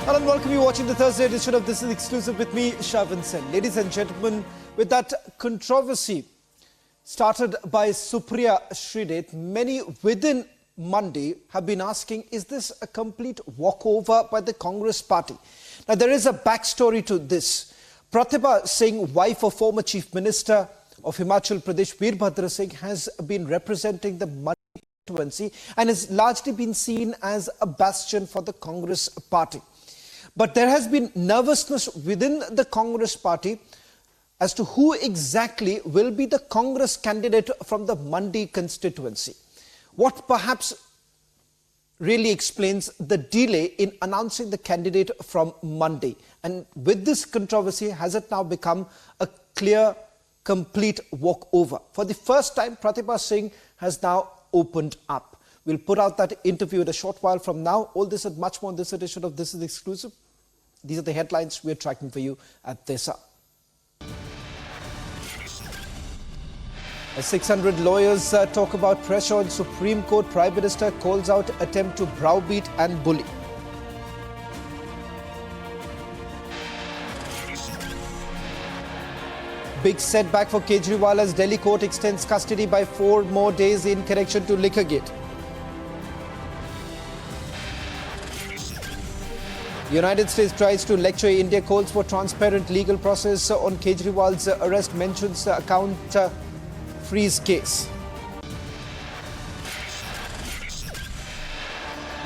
Hello and welcome you watching the Thursday edition of This is Exclusive with me, Shavin Sen. Ladies and gentlemen, with that controversy started by Supriya Shrinate, many within Mandi have been asking, is this a complete walkover by the Congress party? Now, there is a backstory to this. Pratibha Singh, wife of former Chief Minister of Himachal Pradesh, Veerbhadra Singh, has been representing the Mandi constituency and has largely been seen as a bastion for the Congress party. But there has been nervousness within the Congress party as to who exactly will be the Congress candidate from the Mandi constituency. What perhaps really explains the delay in announcing the candidate from Mandi. And with this controversy, has it now become a clear, complete walkover? For the first time, Pratibha Singh has now opened up. We'll put out that interview in a short while from now. All this and much more in this edition of This is Exclusive. These are the headlines we're tracking for you at this hour. As 600 lawyers talk about pressure on Supreme Court, Prime Minister calls out attempt to browbeat and bully. Big setback for Kejriwal as Delhi court extends custody by 4 more days in connection to Liquorgate. United States tries to lecture India, calls for transparent legal process on Kejriwal's arrest, mentions account freeze case.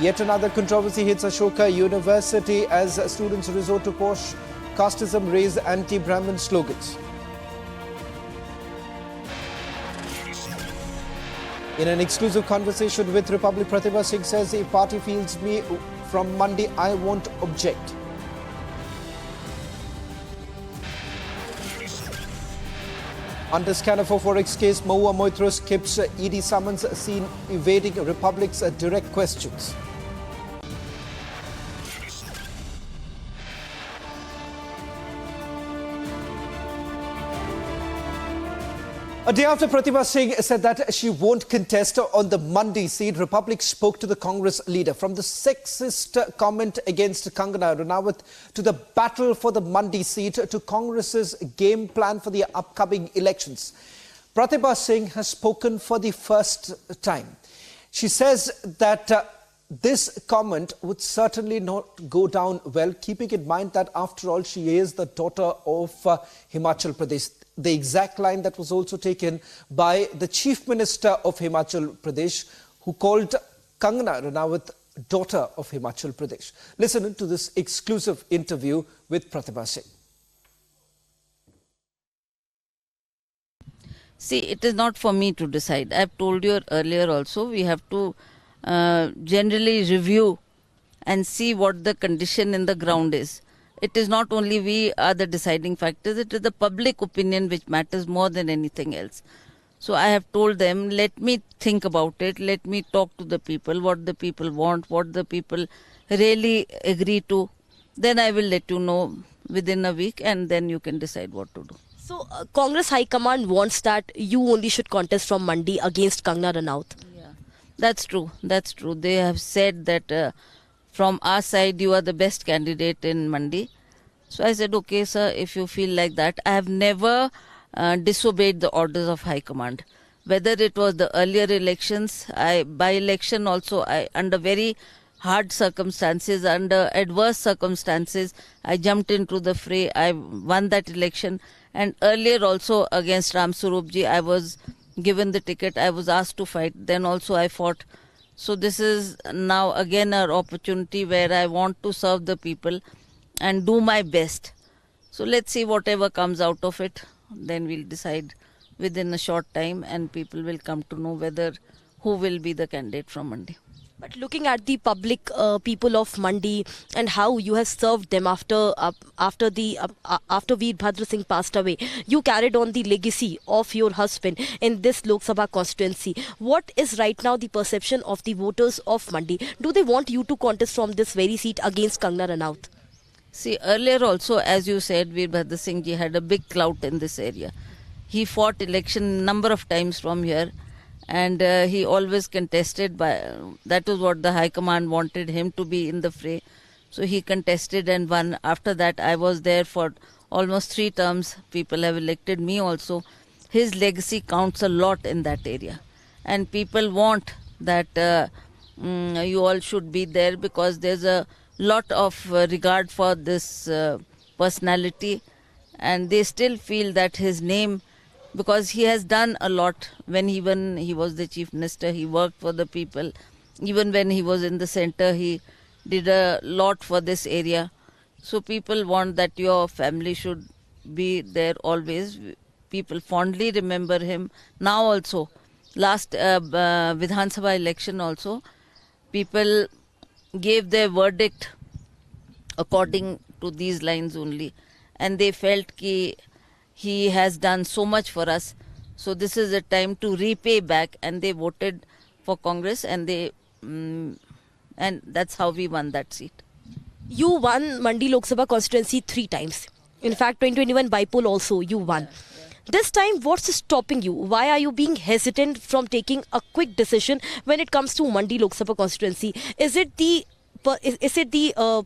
Yet another controversy hits Ashoka University as students resort to posh casteism, raise anti-Brahmin slogans. In an exclusive conversation with Republic, Pratibha Singh says, if party feels me from Mandi, I won't object. Under scanner for Forex case, Mahua Moitra skips ED summons, seen evading Republic's direct questions. A day after Pratibha Singh said that she won't contest on the Mandi seat, Republic spoke to the Congress leader. From the sexist comment against Kangana Ranaut to the battle for the Mandi seat to Congress's game plan for the upcoming elections, Pratibha Singh has spoken for the first time. She says that this comment would certainly not go down well, keeping in mind that after all she is the daughter of Himachal Pradesh. The exact line that was also taken by the Chief Minister of Himachal Pradesh, who called Kangana Ranaut daughter of Himachal Pradesh. Listen to this exclusive interview with Pratibha Singh. See, it is not for me to decide. I have told you earlier also, we have to generally review and see what the condition in the ground is. It is not only we are the deciding factors, it is the public opinion which matters more than anything else. So I have told them, let me think about it, let me talk to the people, what the people want, what the people really agree to. Then I will let you know within a week and then you can decide what to do. So Congress High Command wants that you only should contest from Mandi against Kangana Ranaut. Yeah, that's true, that's true. They have said that from our side, you are the best candidate in Mandi. So I said, okay, sir, if you feel like that. I have never disobeyed the orders of High Command. Whether it was the earlier elections, by election also, under very hard circumstances, under adverse circumstances, I jumped into the fray. I won that election. And earlier also against Ram Swarupji, I was given the ticket. I was asked to fight. Then also I fought. So this is now again an opportunity where I want to serve the people and do my best. So let's see whatever comes out of it. Then we'll decide within a short time and people will come to know who will be the candidate from Mandi. But looking at the public people of Mandi and how you have served them after Veerbhadra Singh passed away, you carried on the legacy of your husband in this Lok Sabha constituency. What is right now the perception of the voters of Mandi? Do they want you to contest from this very seat against Kangana Ranaut? See, earlier also, as you said, Veerbhadra Singh ji had a big clout in this area. He fought election number of times from here. And he always contested. That was what the High Command wanted him to be in the fray. So he contested and won. After that, I was there for almost 3 terms. People have elected me also. His legacy counts a lot in that area. And people want that you all should be there, because there's a lot of regard for this personality. And they still feel that his name, because he has done a lot. When he was the chief minister, he worked for the people. Even when he was in the center, he did a lot for this area. So people want that your family should be there always. People fondly remember him. Now also, last Vidhan Sabha election also, people gave their verdict according to these lines only. And they felt that he has done so much for us. So this is a time to repay back. And they voted for Congress, and and that's how we won that seat. You won Mandi Lok Sabha constituency 3 times. In fact, 2021 bypoll also you won. This time, what's stopping you? Why are you being hesitant from taking a quick decision when it comes to Mandi Lok Sabha constituency? Is it the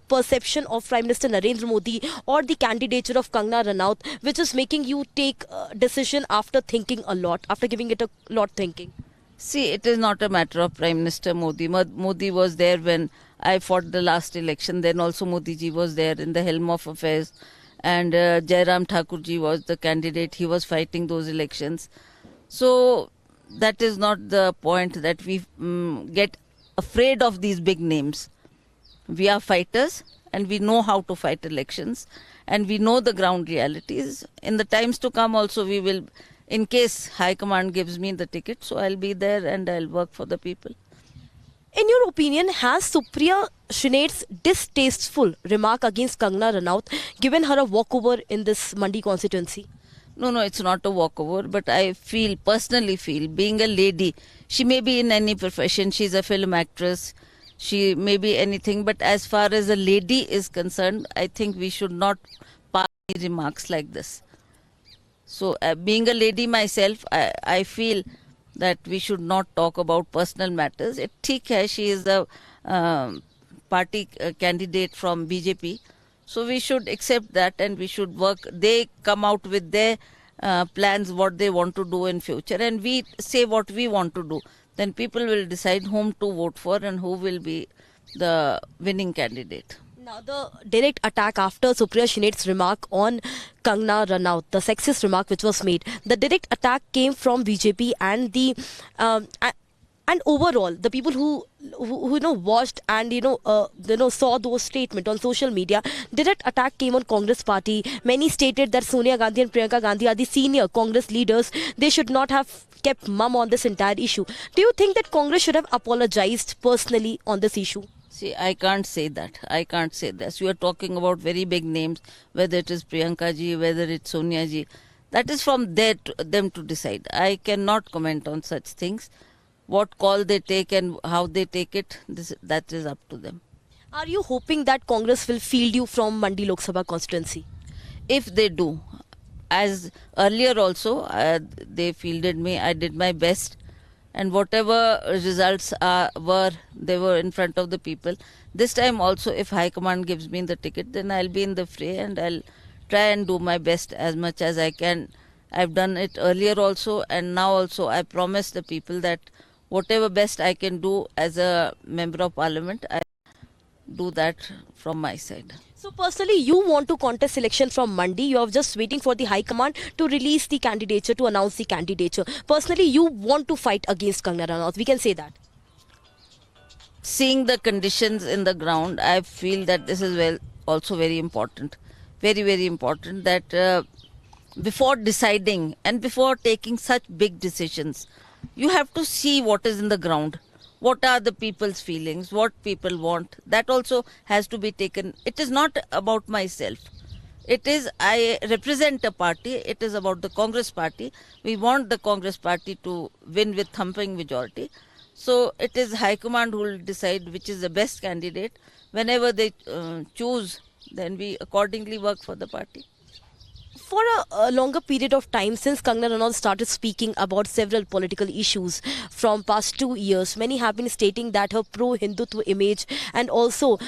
perception of Prime Minister Narendra Modi or the candidature of Kangana Ranaut which is making you take a decision after thinking a lot, after giving it a lot thinking? See, it is not a matter of Prime Minister Modi. Modi was there when I fought the last election. Then also Modi ji was there in the helm of affairs. And Jairam Thakur ji was the candidate. He was fighting those elections. So that is not the point, that we get afraid of these big names. We are fighters, and we know how to fight elections. And we know the ground realities. In the times to come also, we will, in case High Command gives me the ticket, so I'll be there and I'll work for the people. In your opinion, has Supriya Shrinate's distasteful remark against Kangana Ranaut given her a walkover in this Mandi constituency? No, it's not a walkover, but I personally feel, being a lady, she may be in any profession, she's a film actress, she may be anything, but as far as a lady is concerned, I think we should not pass remarks like this. So being a lady myself, I feel that we should not talk about personal matters. ठीक है, she is a party candidate from BJP. So we should accept that and we should work. They come out with their plans, what they want to do in future, and we say what we want to do. Then people will decide whom to vote for and who will be the winning candidate. Now, the direct attack after Supriya Shrinate's remark on Kangana Ranaut, the sexist remark which was made, the direct attack came from BJP and the and overall the people who watched and saw those statements on social media. Direct attack came on Congress party. Many stated that Sonia Gandhi and Priyanka Gandhi are the senior Congress leaders. They should not have kept mum on this entire issue. Do you think that Congress should have apologized personally on this issue? See, I can't say that. I can't say this. You are talking about very big names, whether it is Priyanka ji, whether it's Sonia ji. That is from them to decide. I cannot comment on such things. What call they take and how they take it, that is up to them. Are you hoping that Congress will field you from Mandi Lok Sabha constituency? If they do, as earlier also, they fielded me, I did my best. And whatever results they were in front of the people. This time also, if High Command gives me the ticket, then I'll be in the fray and I'll try and do my best as much as I can. I've done it earlier also, and now also I promise the people that whatever best I can do as a member of parliament, I do that from my side. So personally, you want to contest election from Mandi. You are just waiting for the High Command to release the candidature, to announce the candidature. Personally, you want to fight against Kangana Ranaut. We can say that. Seeing the conditions in the ground, I feel that this is also very important. Very, very important that before deciding and before taking such big decisions, you have to see what is in the ground. What are the people's feelings, what people want. That also has to be taken. It is not about myself. It is, I represent a party. It is about the Congress party. We want the Congress party to win with thumping majority. So it is High Command who will decide which is the best candidate. Whenever they choose, then we accordingly work for the party. For a longer period of time, since Kangana Ranaut started speaking about several political issues from past 2 years, many have been stating that her pro-Hindutva image and also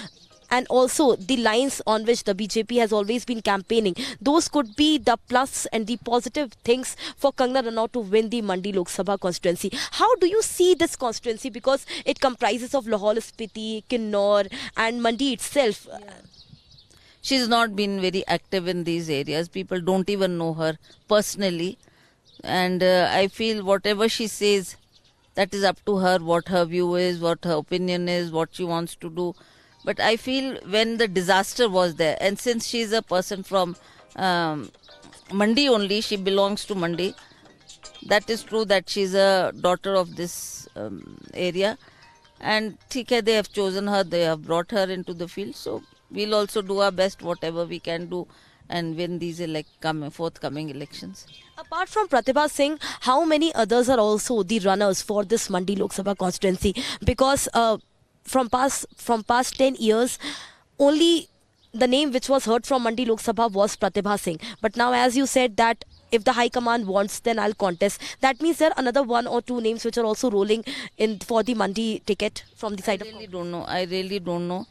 and also the lines on which the BJP has always been campaigning, those could be the plus and the positive things for Kangana Ranaut to win the Mandi Lok Sabha constituency. How do you see this constituency, because it comprises of Lahore, Spiti, Kinnaur and Mandi itself? She's not been very active in these areas. People don't even know her personally. And I feel whatever she says, that is up to her, what her view is, what her opinion is, what she wants to do. But I feel when the disaster was there, and since she's a person from Mandi only, she belongs to Mandi. That is true that she's a daughter of this area. And ठीक है, they have chosen her, they have brought her into the field. So we'll also do our best, whatever we can do, and win these forthcoming elections. Apart from Pratibha Singh, how many others are also the runners for this Mandi Lok Sabha constituency? Because from past 10 years, only the name which was heard from Mandi Lok Sabha was Pratibha Singh. But now, as you said, that if the High Command wants, then I'll contest. That means there are another one or two names which are also rolling in for the Mandi ticket from the side of Congress. I really don't know.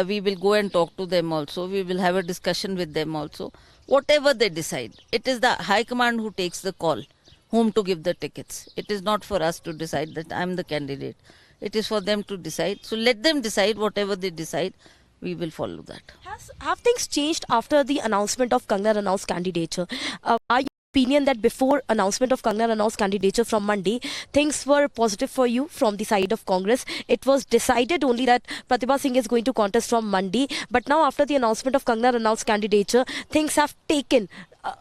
We will go and talk to them also. We will have a discussion with them also. Whatever they decide, it is the High Command who takes the call, whom to give the tickets. It is not for us to decide that I'm the candidate. It is for them to decide. So let them decide. Whatever they decide, we will follow that. Have things changed after the announcement of Kangana Ranaut's candidature? Are you opinion that before announcement of Kangana Ranaut's candidature from Mandi, things were positive for you from the side of Congress? It was decided only that Pratibha Singh is going to contest from Mandi, but now after the announcement of Kangana Ranaut's candidature, things have taken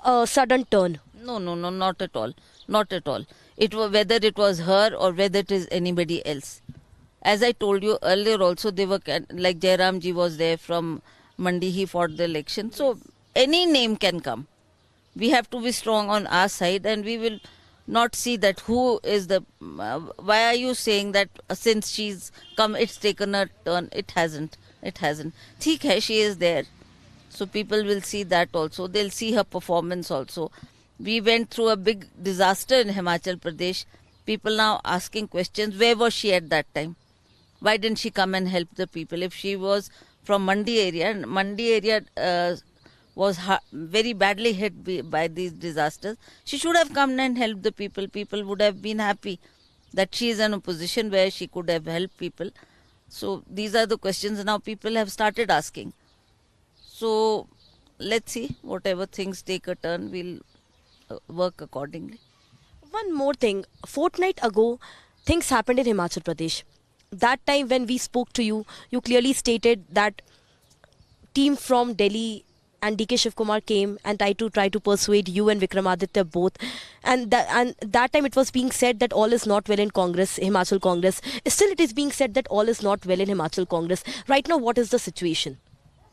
a sudden turn. No, not at all. Not at all. It was whether it was her or whether it is anybody else. As I told you earlier also, they were like Jairam ji was there from Mandi, he fought the election. So any name can come. We have to be strong on our side, and we will not see that who is the... why are you saying that since she's come, it's taken a turn? It hasn't. Theek hai, she is there. So people will see that also. They'll see her performance also. We went through a big disaster in Himachal Pradesh. People now asking questions, where was she at that time? Why didn't she come and help the people? If she was from Mandi area, and Mandi area was very badly hit by these disasters, she should have come and helped the people. People would have been happy that she is in a position where she could have helped people. So these are the questions now people have started asking. So let's see, whatever things take a turn, we'll work accordingly. One more thing. A fortnight ago, things happened in Himachal Pradesh. That time when we spoke to you, you clearly stated that team from Delhi and DK Shivkumar came and tried to persuade you and Vikramaditya both. And that time it was being said that all is not well in Congress, Himachal Congress. Still it is being said that all is not well in Himachal Congress. Right now, what is the situation?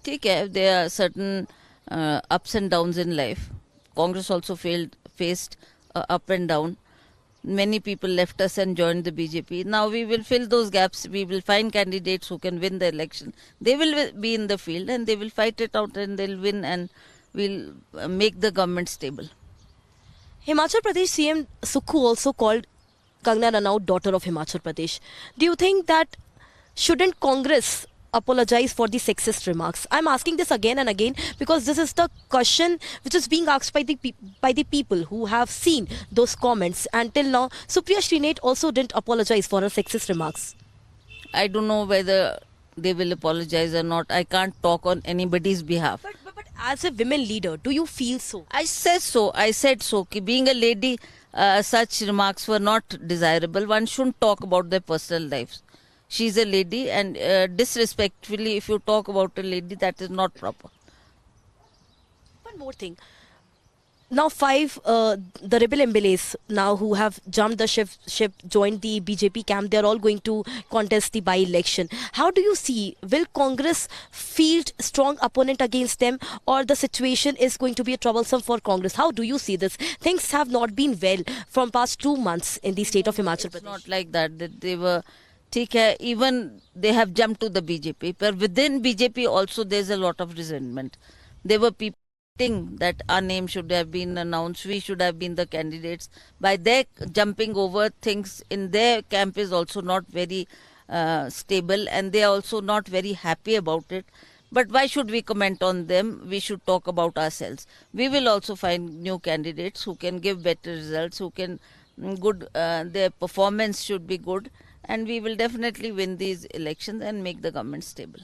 There are certain ups and downs in life. Congress also faced up and down. Many people left us and joined the BJP. Now we will fill those gaps. We will find candidates who can win the election. They will be in the field and they will fight it out and they'll win, and we'll make the government stable. Himachal Pradesh CM Sukhu also called Kangana Ranaut daughter of Himachal Pradesh. Do you think that shouldn't Congress apologize for the sexist remarks? I'm asking this again and again because this is the question which is being asked by the people who have seen those comments. Until now, Supriya Shrinate also didn't apologize for her sexist remarks. I don't know whether they will apologize or not. I can't talk on anybody's behalf. But as a women leader, do you feel so? I said so. Ki being a lady, such remarks were not desirable. One shouldn't talk about their personal lives. She's a lady, and disrespectfully, if you talk about a lady, that is not proper. One more thing. Now the rebel MLAs now who have jumped the ship, joined the BJP camp, they're all going to contest the by-election. How do you see, will Congress field strong opponent against them, or the situation is going to be troublesome for Congress? How do you see this? Things have not been well from past 2 months in the state of Himachal Pradesh. It's not like that they were... even they have jumped to the BJP, but within BJP also there's a lot of resentment. There were people saying that our name should have been announced, we should have been the candidates. By their jumping over, things in their camp is also not very stable, and they are also not very happy about it. But why should we comment on them? We should talk about ourselves. We will also find new candidates who can give better results, who can their performance should be good, and we will definitely win these elections and make the government stable.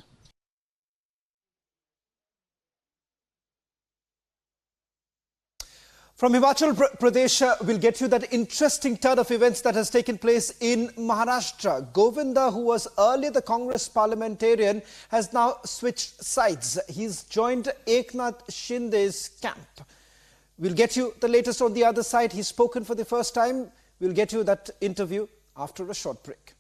From Himachal Pradesh, we'll get you that interesting turn of events that has taken place in Maharashtra. Govinda, who was earlier the Congress parliamentarian, has now switched sides. He's joined Eknath Shinde's camp. We'll get you the latest on the other side. He's spoken for the first time. We'll get you that interview after a short break.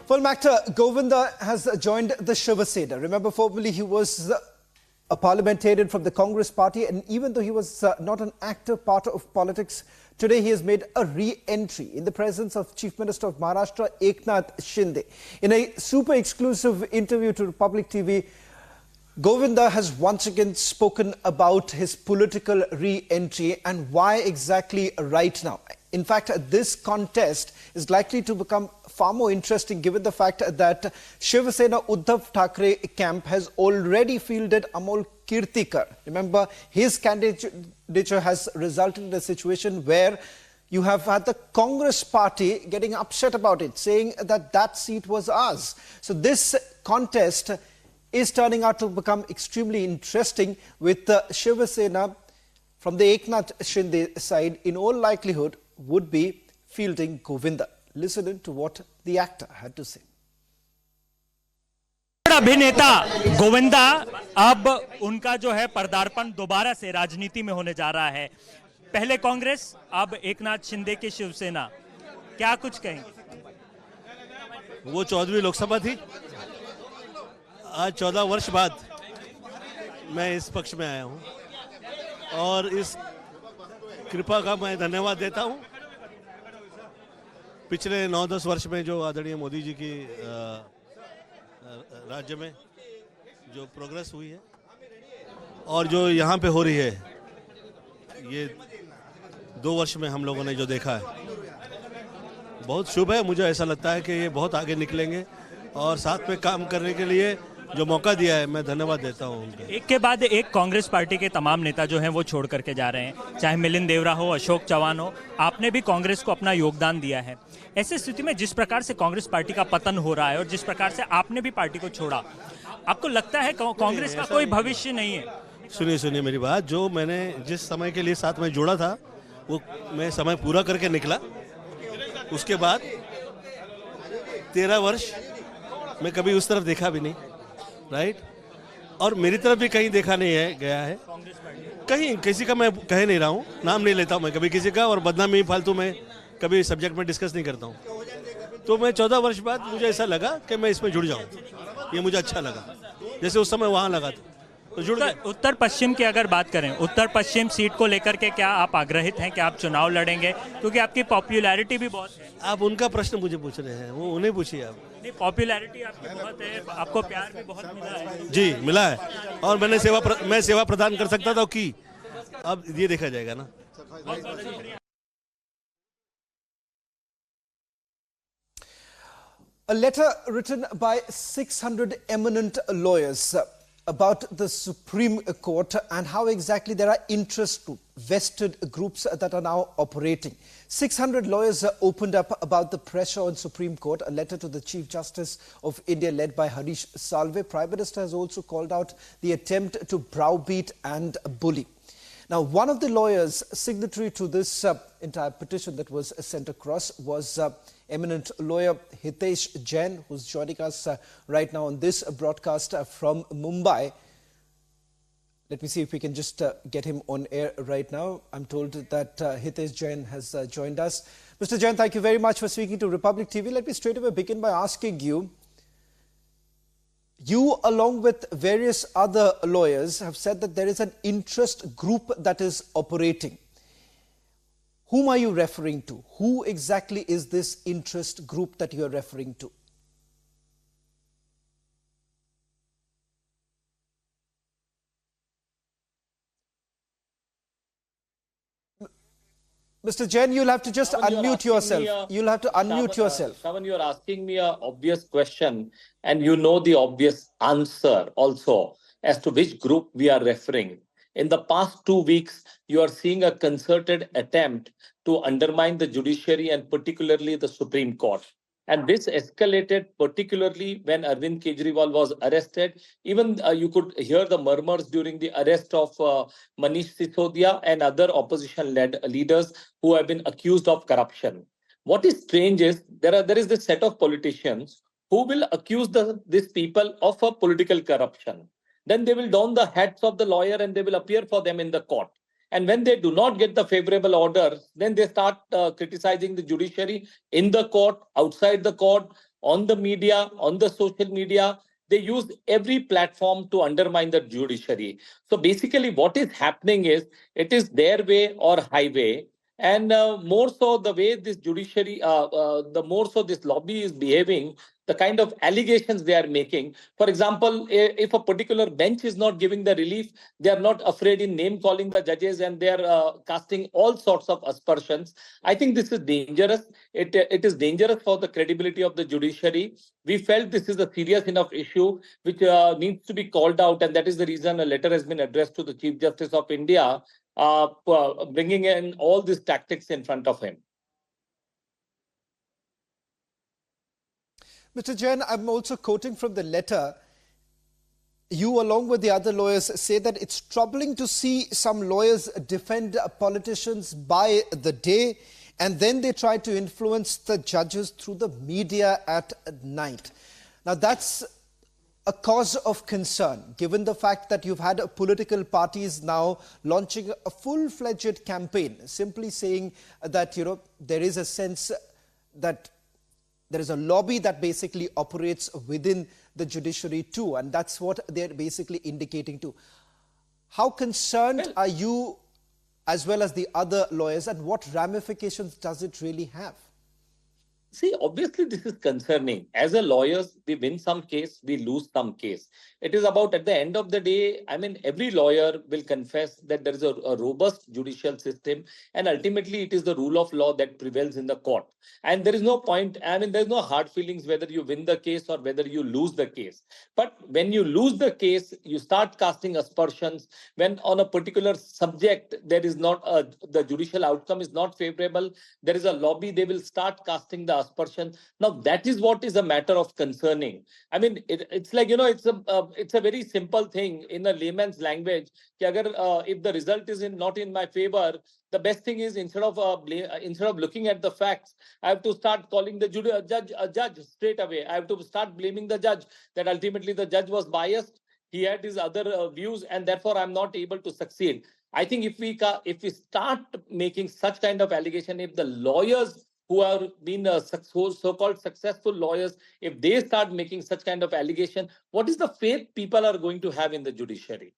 Film actor Govinda has joined the Shiva Sena. Remember, formerly he was a parliamentarian from the Congress party, and even though he was not an active part of politics, today he has made a re-entry in the presence of Chief Minister of Maharashtra, Eknath Shinde. In a super exclusive interview to Republic TV, Govinda has once again spoken about his political re-entry and why exactly right now. In fact, this contest is likely to become far more interesting given the fact that Shiva Sena Uddhav Thackeray camp has already fielded Amol Kirtikar. Remember, his candidature has resulted in a situation where you have had the Congress party getting upset about it, saying that that seat was ours. So this contest is turning out to become extremely interesting, with Shiva Sena from the Eknath Shinde side in all likelihood would be fielding Govinda. Listen in to what the actor had to say. अभिनेता गोविंदा अब उनका जो है पदार्पण दोबारा से राजनीति में होने जा रहा है। पहले कांग्रेस, अब एकनाथ शिंदे की शिवसेना, क्या कुछ कहेंगे? वो 14वीं लोकसभा थी, आज 14 वर्ष बाद मैं इस पक्ष में आया हूं और इस कृपा का मैं धन्यवाद देता हूं। पिछले 9-10 वर्ष में जो आदरणीय मोदी जी की राज्य में जो प्रोग्रेस हुई है और जो यहाँ पे हो रही है, ये 2 वर्ष में हम लोगों ने जो देखा है बहुत शुभ है। मुझे ऐसा लगता है कि ये बहुत आगे निकलेंगे और साथ में काम करने के लिए जो मौका दिया है मैं धन्यवाद देता हूँ उनका। एक के बाद एक कांग्रेस पार्टी के तमाम नेता जो हैं वो छोड़ करके जा रहे हैं, चाहे मिलिंद देवरा हो, अशोक चौहान हो। आपने भी कांग्रेस को अपना योगदान दिया है। ऐसी स्थिति में जिस प्रकार से कांग्रेस पार्टी का पतन हो रहा है और जिस प्रकार से आपने भी पार्टी को छोड़ा, आपको लगता है कांग्रेस का कोई भविष्य नहीं है? सुनिए मेरी बात, जो मैंने जिस समय के लिए साथ में जोड़ा था वो मैं समय पूरा करके निकला। उसके बाद 13 वर्ष मैं कभी उस तरफ देखा भी नहीं, राइट, और मेरी तरफ भी कहीं देखा नहीं है गया है कहीं। किसी का मैं कह नहीं रहा हूँ, नाम नहीं लेता हूँ मैं कभी किसी का, और बदनामी फालतू में कभी सब्जेक्ट में डिस्कस नहीं करता हूँ। तो मैं 14 वर्ष बाद मुझे ऐसा लगा कि मैं इसमें जुड़ जाऊँ, ये मुझे अच्छा लगा, जैसे उस समय वहाँ लगा था, तो जुड़ गया। उत्तर पश्चिम की अगर बात करें, उत्तर पश्चिम सीट को लेकर के क्या आप आग्रहित हैं कि आप चुनाव लड़ेंगे? क्योंकि आपकी पॉपुलैरिटी भी बहुत है। आप उनका प्रश्न मुझे पूछ रहे हैं, वो उन्हें पूछिए आप। नहीं, पॉपुलैरिटी आपकी बहुत है, आपको प्यार भी बहुत मिला है। जी मिला है, और मैं सेवा प्रदान कर सकता था कि अब ये देखा जाएगा ना। A letter written by 600 eminent lawyers about the Supreme Court and how exactly there are interest groups, vested groups that are now operating. 600 lawyers opened up about the pressure on Supreme Court, a letter to the Chief Justice of India led by Harish Salve. Prime Minister has also called out the attempt to browbeat and bully. Now, one of the lawyers signatory to this entire petition that was sent across was eminent lawyer Hitesh Jain, who's joining us right now on this broadcast from Mumbai. Let me see if we can just get him on air right now. I'm told that Hitesh Jain has joined us. Mr. Jain, thank you very much for speaking to Republic TV. Let me straight away begin by asking you, you, along with various other lawyers, have said that there is an interest group that is operating. Whom are you referring to? Who exactly is this interest group that you are referring to? Mr. Jain, you'll have to just unmute yourself. You'll have to unmute yourself. Shravan, you're asking me an obvious question, and you know the obvious answer also as to which group we are referring. In the past 2 weeks, you are seeing a concerted attempt to undermine the judiciary and particularly the Supreme Court. And this escalated particularly when Arvind Kejriwal was arrested. Even you could hear the murmurs during the arrest of Manish Sisodia and other opposition-led leaders who have been accused of corruption. What is strange is there is this set of politicians who will accuse these people of a political corruption. Then they will don the hats of the lawyer and they will appear for them in the court. And when they do not get the favorable order, then they start criticizing the judiciary in the court, outside the court, on the media, on the social media. They use every platform to undermine the judiciary. So basically what is happening is it is their way or highway. And more so the way this judiciary, the more so this lobby is behaving, the kind of allegations they are making. For example, if a particular bench is not giving the relief, they are not afraid in name calling the judges and they are casting all sorts of aspersions. I think this is dangerous. It is dangerous for the credibility of the judiciary. We felt this is a serious enough issue which needs to be called out, and that is the reason a letter has been addressed to the Chief Justice of India, bringing in all these tactics in front of him. Mr. Jain, I'm also quoting from the letter. You, along with the other lawyers, say that it's troubling to see some lawyers defend politicians by the day, and then they try to influence the judges through the media at night. Now, that's a cause of concern, given the fact that you've had political parties now launching a full-fledged campaign, simply saying that, there is a sense that there is a lobby that basically operates within the judiciary too, and that's what they're basically indicating too. How concerned are you as well as the other lawyers, and what ramifications does it really have? See, obviously, this is concerning. As a lawyers, we win some case, we lose some case. It is about, at the end of the day, I mean, every lawyer will confess that there is a robust judicial system, and ultimately it is the rule of law that prevails in the court. And there is no point, I mean, there's no hard feelings whether you win the case or whether you lose the case. But when you lose the case, you start casting aspersions. When on a particular subject, there is not the judicial outcome is not favorable, there is a lobby, they will start casting the aspersion. Now, that is what is a matter of concerning. I mean, it's like, it's a very simple thing in a layman's language. If the result is not in my favor, the best thing is instead of looking at the facts, I have to start calling the judge straight away. I have to start blaming the judge that ultimately the judge was biased. He had his other views, and therefore I'm not able to succeed. I think if we start making such kind of allegation, if the lawyers who have been so-called successful lawyers, if they start making such kind of allegation, what is the faith people are going to have in the judiciary?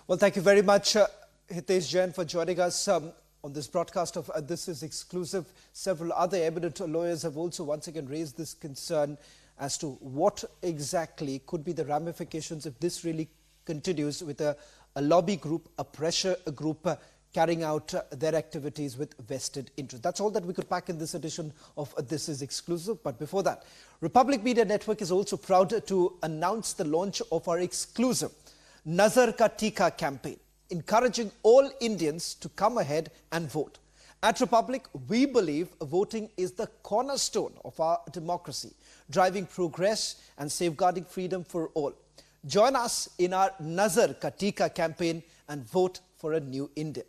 Well, thank you very much, Hitesh Jain, for joining us on this broadcast of This Is Exclusive. Several other eminent lawyers have also once again raised this concern as to what exactly could be the ramifications if this really continues with a lobby group, a pressure group carrying out their activities with vested interest. That's all that we could pack in this edition of This Is Exclusive. But before that, Republic Media Network is also proud to announce the launch of our exclusive Nazar Ka Tika campaign, encouraging all Indians to come ahead and vote. At Republic, we believe voting is the cornerstone of our democracy, driving progress and safeguarding freedom for all. Join us in our Nazar Ka Tika campaign and vote for a new India.